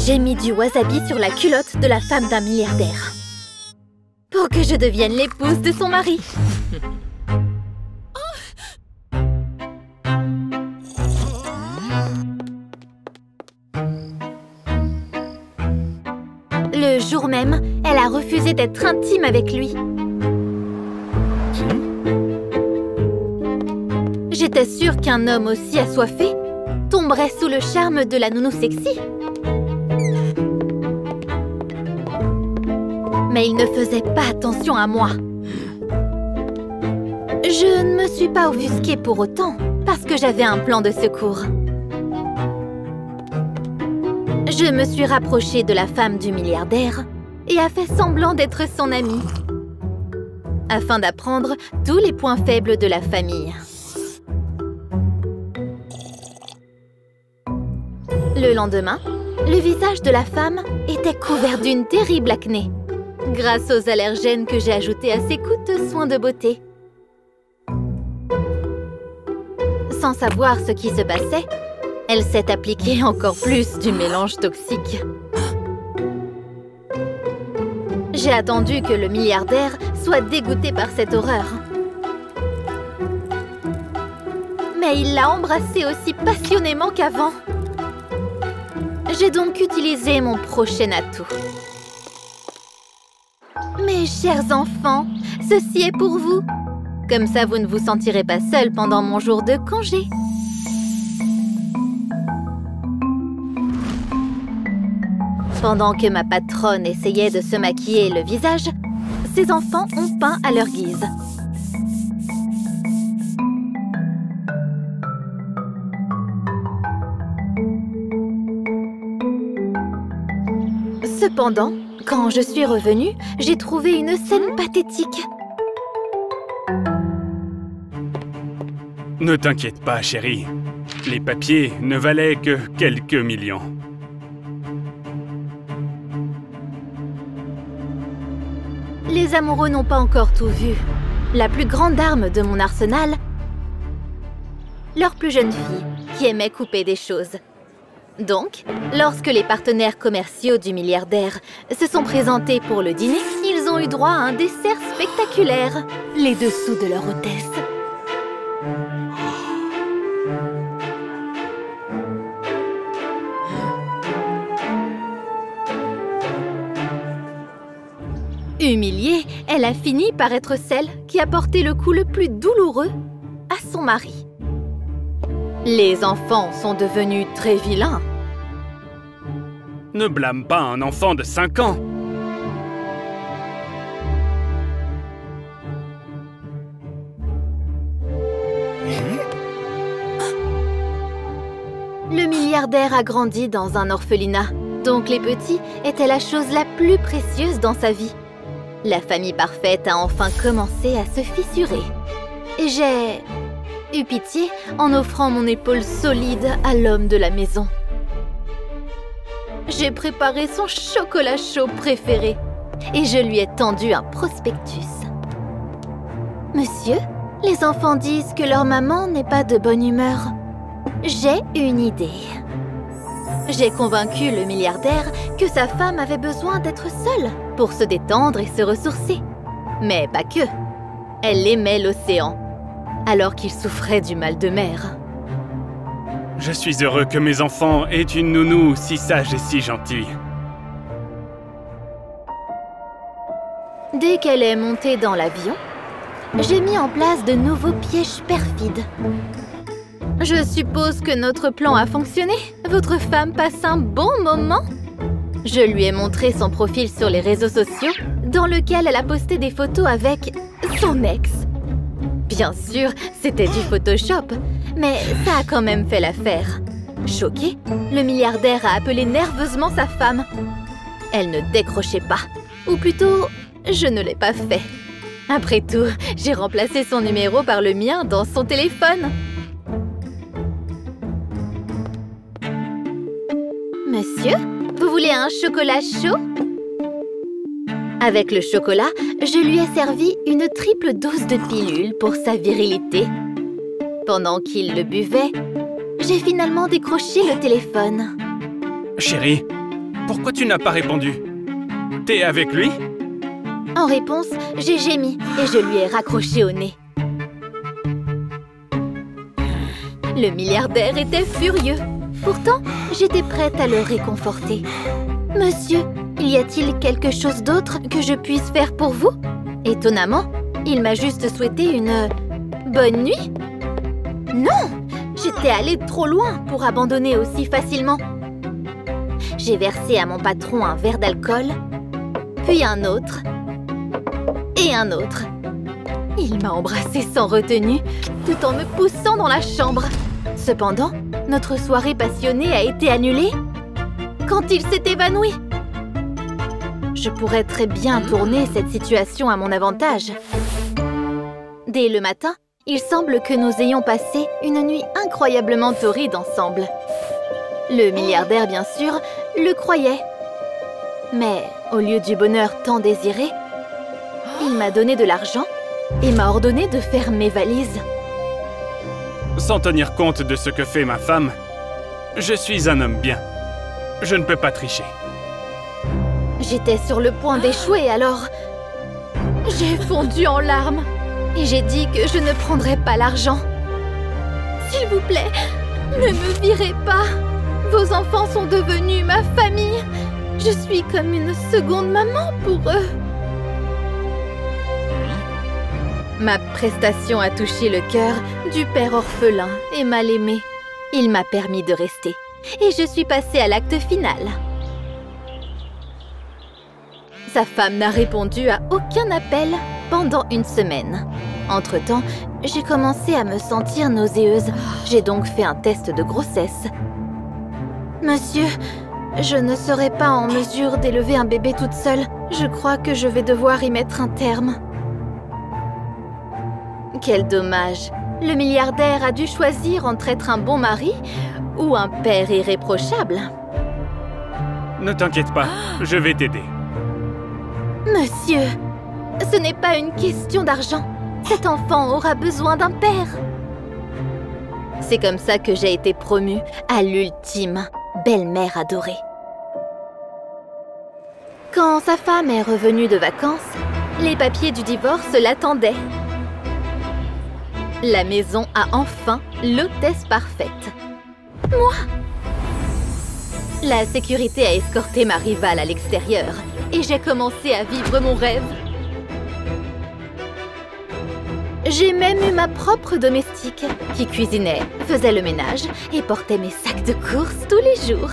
J'ai mis du wasabi sur la culotte de la femme d'un milliardaire. Pour que je devienne l'épouse de son mari. Le jour même, elle a refusé d'être intime avec lui. J'étais sûre qu'un homme aussi assoiffé tomberait sous le charme de la nounou sexy. Mais il ne faisait pas attention à moi. Je ne me suis pas offusquée pour autant, parce que j'avais un plan de secours. Je me suis rapprochée de la femme du milliardaire et a fait semblant d'être son amie, afin d'apprendre tous les points faibles de la famille. Le lendemain, le visage de la femme était couvert d'une terrible acné, grâce aux allergènes que j'ai ajoutés à ses coûteux soins de beauté. Sans savoir ce qui se passait, elle s'est appliquée encore plus du mélange toxique. J'ai attendu que le milliardaire soit dégoûté par cette horreur. Mais il l'a embrassée aussi passionnément qu'avant. J'ai donc utilisé mon prochain atout. Mes chers enfants, ceci est pour vous. Comme ça, vous ne vous sentirez pas seul pendant mon jour de congé. Pendant que ma patronne essayait de se maquiller le visage, ses enfants ont peint à leur guise. Cependant, quand je suis revenue, j'ai trouvé une scène pathétique. Ne t'inquiète pas, chérie. Les papiers ne valaient que quelques millions. Les amoureux n'ont pas encore tout vu. La plus grande arme de mon arsenal, leur plus jeune fille, qui aimait couper des choses. Donc, lorsque les partenaires commerciaux du milliardaire se sont présentés pour le dîner, ils ont eu droit à un dessert spectaculaire, les dessous de leur hôtesse. Humiliée, elle a fini par être celle qui a porté le coup le plus douloureux à son mari. Les enfants sont devenus très vilains. Ne blâme pas un enfant de 5 ans. Le milliardaire a grandi dans un orphelinat, donc les petits étaient la chose la plus précieuse dans sa vie. La famille parfaite a enfin commencé à se fissurer. Et j'ai eu pitié en offrant mon épaule solide à l'homme de la maison. J'ai préparé son chocolat chaud préféré et je lui ai tendu un prospectus. Monsieur, les enfants disent que leur maman n'est pas de bonne humeur. J'ai une idée. J'ai convaincu le milliardaire que sa femme avait besoin d'être seule pour se détendre et se ressourcer. Mais pas que. Elle aimait l'océan, alors qu'il souffrait du mal de mer. Je suis heureux que mes enfants aient une nounou si sage et si gentille. Dès qu'elle est montée dans l'avion, j'ai mis en place de nouveaux pièges perfides. Je suppose que notre plan a fonctionné. Votre femme passe un bon moment. Je lui ai montré son profil sur les réseaux sociaux, dans lequel elle a posté des photos avec son ex. Bien sûr, c'était du Photoshop, mais ça a quand même fait l'affaire. Choqué, le milliardaire a appelé nerveusement sa femme. Elle ne décrochait pas. Ou plutôt, je ne l'ai pas fait. Après tout, j'ai remplacé son numéro par le mien dans son téléphone. Monsieur, vous voulez un chocolat chaud? Avec le chocolat, je lui ai servi une triple dose de pilule pour sa virilité. Pendant qu'il le buvait, j'ai finalement décroché le téléphone. Chérie, Pourquoi tu n'as pas répondu? T'es avec lui? En réponse, j'ai gémi et je lui ai raccroché au nez. Le milliardaire était furieux. Pourtant, j'étais prête à le réconforter. « Monsieur, y a-t-il quelque chose d'autre que je puisse faire pour vous ?» Étonnamment, il m'a juste souhaité une bonne nuit. Non, j'étais allée trop loin pour abandonner aussi facilement. J'ai versé à mon patron un verre d'alcool, puis un autre, et un autre. Il m'a embrassée sans retenue, tout en me poussant dans la chambre. Cependant, notre soirée passionnée a été annulée quand il s'est évanoui. Je pourrais très bien tourner cette situation à mon avantage. Dès le matin, il semble que nous ayons passé une nuit incroyablement torride ensemble. Le milliardaire, bien sûr, le croyait. Mais au lieu du bonheur tant désiré, il m'a donné de l'argent et m'a ordonné de faire mes valises. Sans tenir compte de ce que fait ma femme, je suis un homme bien. Je ne peux pas tricher. J'étais sur le point d'échouer alors. J'ai fondu en larmes et j'ai dit que je ne prendrais pas l'argent. S'il vous plaît, ne me virez pas. Vos enfants sont devenus ma famille. Je suis comme une seconde maman pour eux. Ma prestation a touché le cœur du père orphelin et mal aimé. Il m'a permis de rester. Et je suis passée à l'acte final. Sa femme n'a répondu à aucun appel pendant une semaine. Entre-temps, j'ai commencé à me sentir nauséeuse. J'ai donc fait un test de grossesse. Monsieur, je ne serai pas en mesure d'élever un bébé toute seule. Je crois que je vais devoir y mettre un terme. Quel dommage! Le milliardaire a dû choisir entre être un bon mari ou un père irréprochable. Ne t'inquiète pas, je vais t'aider. Monsieur, ce n'est pas une question d'argent. Cet enfant aura besoin d'un père. C'est comme ça que j'ai été promue à l'ultime belle-mère adorée. Quand sa femme est revenue de vacances, les papiers du divorce l'attendaient. La maison a enfin l'hôtesse parfaite. Moi! La sécurité a escorté ma rivale à l'extérieur et j'ai commencé à vivre mon rêve. J'ai même eu ma propre domestique qui cuisinait, faisait le ménage et portait mes sacs de courses tous les jours.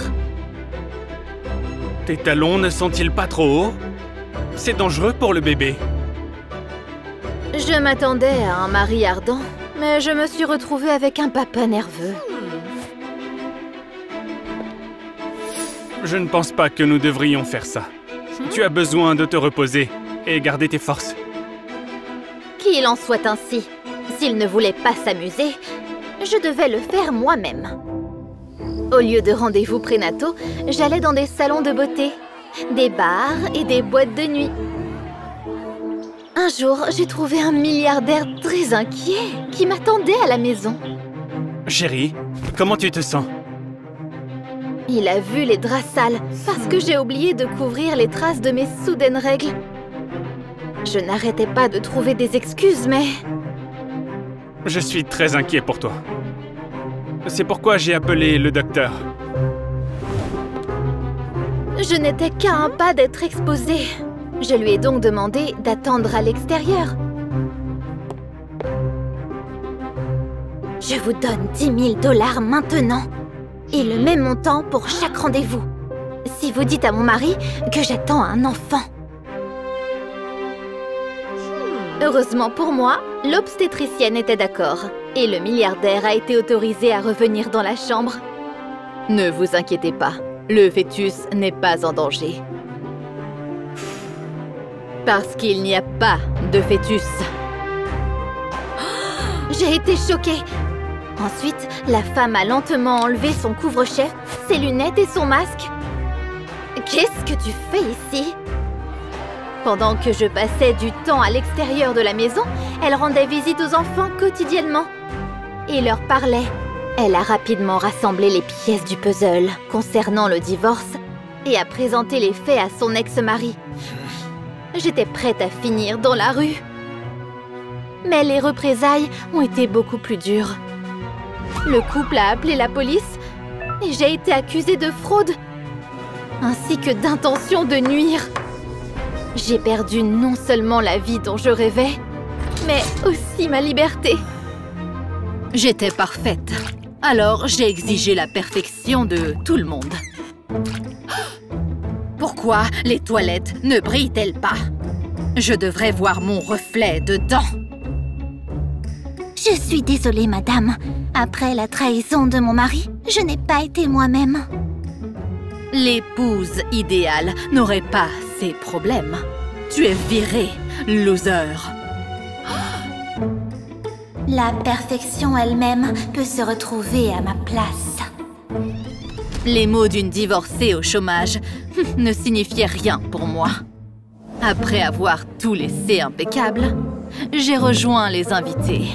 Tes talons ne sont-ils pas trop hauts? C'est dangereux pour le bébé. Je m'attendais à un mari ardent, mais je me suis retrouvée avec un papa nerveux. Je ne pense pas que nous devrions faire ça. Tu as besoin de te reposer et garder tes forces. Qu'il en soit ainsi. S'il ne voulait pas s'amuser, je devais le faire moi-même. Au lieu de rendez-vous prénataux, j'allais dans des salons de beauté, des bars et des boîtes de nuit. Un jour, j'ai trouvé un milliardaire très inquiet qui m'attendait à la maison. Chérie, comment tu te sens? Il a vu les draps sales parce que j'ai oublié de couvrir les traces de mes soudaines règles. Je n'arrêtais pas de trouver des excuses, mais... Je suis très inquiet pour toi. C'est pourquoi j'ai appelé le docteur. Je n'étais qu'à un pas d'être exposée. Je lui ai donc demandé d'attendre à l'extérieur. Je vous donne 10 000 $ maintenant. Et le même montant pour chaque rendez-vous. Si vous dites à mon mari que j'attends un enfant. Heureusement pour moi, l'obstétricienne était d'accord. Et le milliardaire a été autorisé à revenir dans la chambre. Ne vous inquiétez pas, le fœtus n'est pas en danger. Parce qu'il n'y a pas de fœtus. J'ai été choquée. Ensuite, la femme a lentement enlevé son couvre-chef, ses lunettes et son masque. Qu'est-ce que tu fais ici? Pendant que je passais du temps à l'extérieur de la maison, elle rendait visite aux enfants quotidiennement. Et leur parlait. Elle a rapidement rassemblé les pièces du puzzle concernant le divorce et a présenté les faits à son ex-mari. J'étais prête à finir dans la rue. Mais les représailles ont été beaucoup plus dures. Le couple a appelé la police et j'ai été accusée de fraude, ainsi que d'intention de nuire. J'ai perdu non seulement la vie dont je rêvais, mais aussi ma liberté. J'étais parfaite, alors j'ai exigé la perfection de tout le monde. Pourquoi les toilettes ne brillent-elles pas? Je devrais voir mon reflet dedans. Je suis désolée, madame. Après la trahison de mon mari, je n'ai pas été moi-même. L'épouse idéale n'aurait pas ces problèmes. Tu es virée, loser. La perfection elle-même peut se retrouver à ma place. Les mots d'une divorcée au chômage ne signifiaient rien pour moi. Après avoir tout laissé impeccable, j'ai rejoint les invités.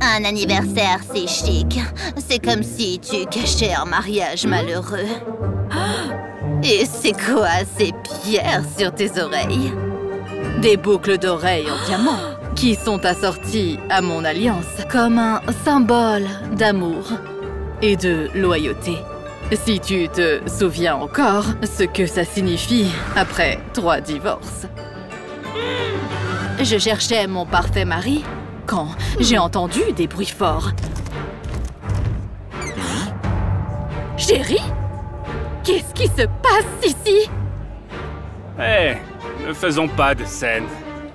Un anniversaire, c'est chic. C'est comme si tu cachais un mariage malheureux. Et c'est quoi ces pierres sur tes oreilles? Des boucles d'oreilles en diamant qui sont assorties à mon alliance comme un symbole d'amour et de loyauté. Si tu te souviens encore ce que ça signifie après 3 divorces. Je cherchais mon parfait mari quand j'ai entendu des bruits forts. Chérie? Qu'est-ce qui se passe ici? Hé, ne faisons pas de scène.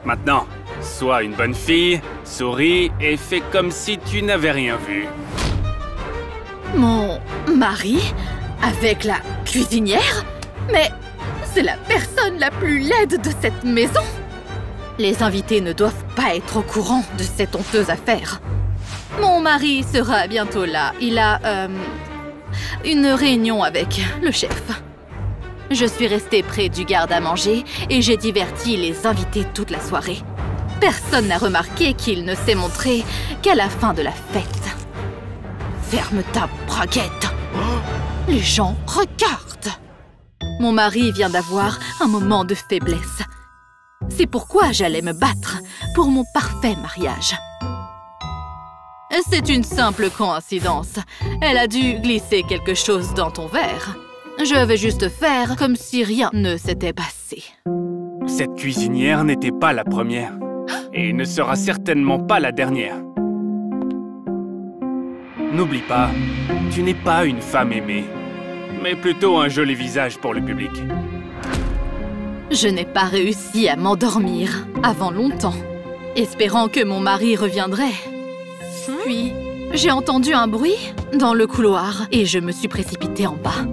Maintenant, sois une bonne fille, souris et fais comme si tu n'avais rien vu. Mon mari? Avec la cuisinière? Mais c'est la personne la plus laide de cette maison! Les invités ne doivent pas être au courant de cette honteuse affaire. Mon mari sera bientôt là. Il a, une réunion avec le chef. Je suis restée près du garde-à-manger et j'ai diverti les invités toute la soirée. Personne n'a remarqué qu'il ne s'est montré qu'à la fin de la fête. Ferme ta braguette! Les gens regardent! Mon mari vient d'avoir un moment de faiblesse. C'est pourquoi j'allais me battre pour mon parfait mariage. C'est une simple coïncidence. Elle a dû glisser quelque chose dans ton verre. Je vais juste faire comme si rien ne s'était passé. Cette cuisinière n'était pas la première. Et ne sera certainement pas la dernière. N'oublie pas, tu n'es pas une femme aimée, mais plutôt un joli visage pour le public. Je n'ai pas réussi à m'endormir avant longtemps, espérant que mon mari reviendrait. Puis, j'ai entendu un bruit dans le couloir et je me suis précipitée en bas.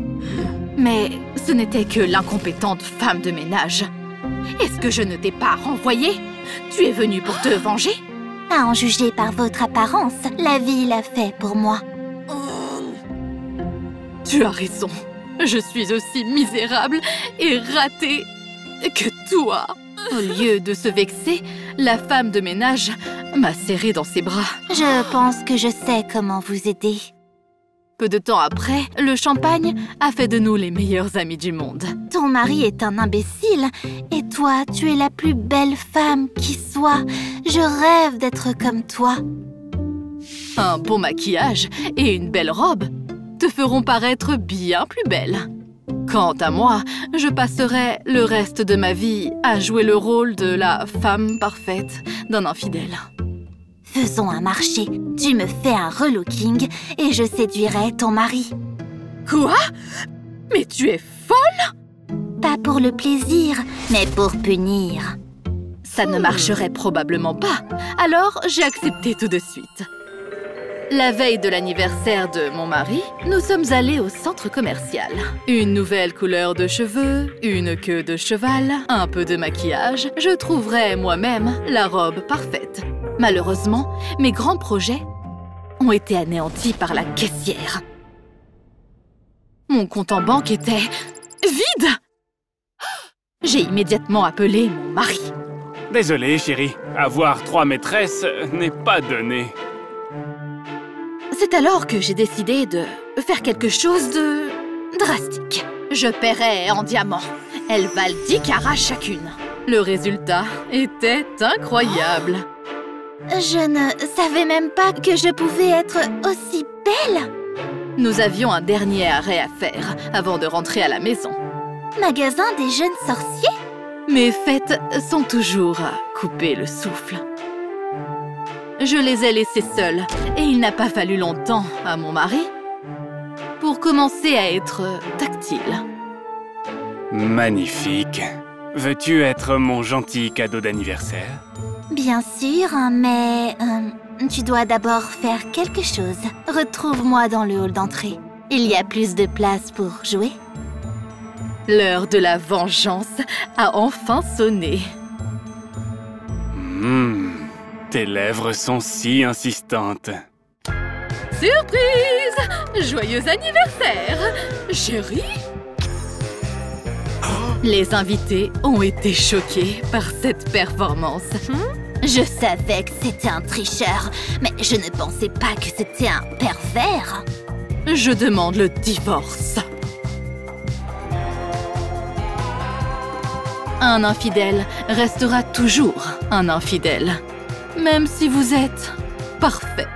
Mais ce n'était que l'incompétente femme de ménage. Est-ce que je ne t'ai pas renvoyée? Tu es venue pour te venger? À en juger par votre apparence, la vie l'a fait pour moi. Tu as raison. Je suis aussi misérable et ratée que toi. Au lieu de se vexer, la femme de ménage m'a serrée dans ses bras. Je pense que je sais comment vous aider. Peu de temps après, le champagne a fait de nous les meilleurs amis du monde. Ton mari est un imbécile et toi, tu es la plus belle femme qui soit. Je rêve d'être comme toi. Un bon maquillage et une belle robe te feront paraître bien plus belle. Quant à moi, je passerai le reste de ma vie à jouer le rôle de la femme parfaite d'un infidèle. Faisons un marché. Tu me fais un relooking et je séduirai ton mari. Quoi? Mais tu es folle? Pas pour le plaisir, mais pour punir. Ça ne marcherait probablement pas, alors j'ai accepté tout de suite. La veille de l'anniversaire de mon mari, nous sommes allés au centre commercial. Une nouvelle couleur de cheveux, une queue de cheval, un peu de maquillage. Je trouverai moi-même la robe parfaite. Malheureusement, mes grands projets ont été anéantis par la caissière. Mon compte en banque était vide. J'ai immédiatement appelé mon mari. Désolé, chérie. Avoir 3 maîtresses n'est pas donné. C'est alors que j'ai décidé de faire quelque chose drastique. Je paierai en diamants. Elles valent 10 carats chacune. Le résultat était incroyable. Je ne savais même pas que je pouvais être aussi belle. Nous avions un dernier arrêt à faire avant de rentrer à la maison. Magasin des jeunes sorciers? Mes fêtes sont toujours à couper le souffle. Je les ai laissées seules et il n'a pas fallu longtemps à mon mari pour commencer à être tactile. Magnifique. Veux-tu être mon gentil cadeau d'anniversaire? Bien sûr, mais tu dois d'abord faire quelque chose. Retrouve-moi dans le hall d'entrée. Il y a plus de place pour jouer. L'heure de la vengeance a enfin sonné. Tes lèvres sont si insistantes. Surprise! Joyeux anniversaire, chérie! Les invités ont été choqués par cette performance. Je savais que c'était un tricheur, mais je ne pensais pas que c'était un pervers. Je demande le divorce. Un infidèle restera toujours un infidèle, même si vous êtes parfait.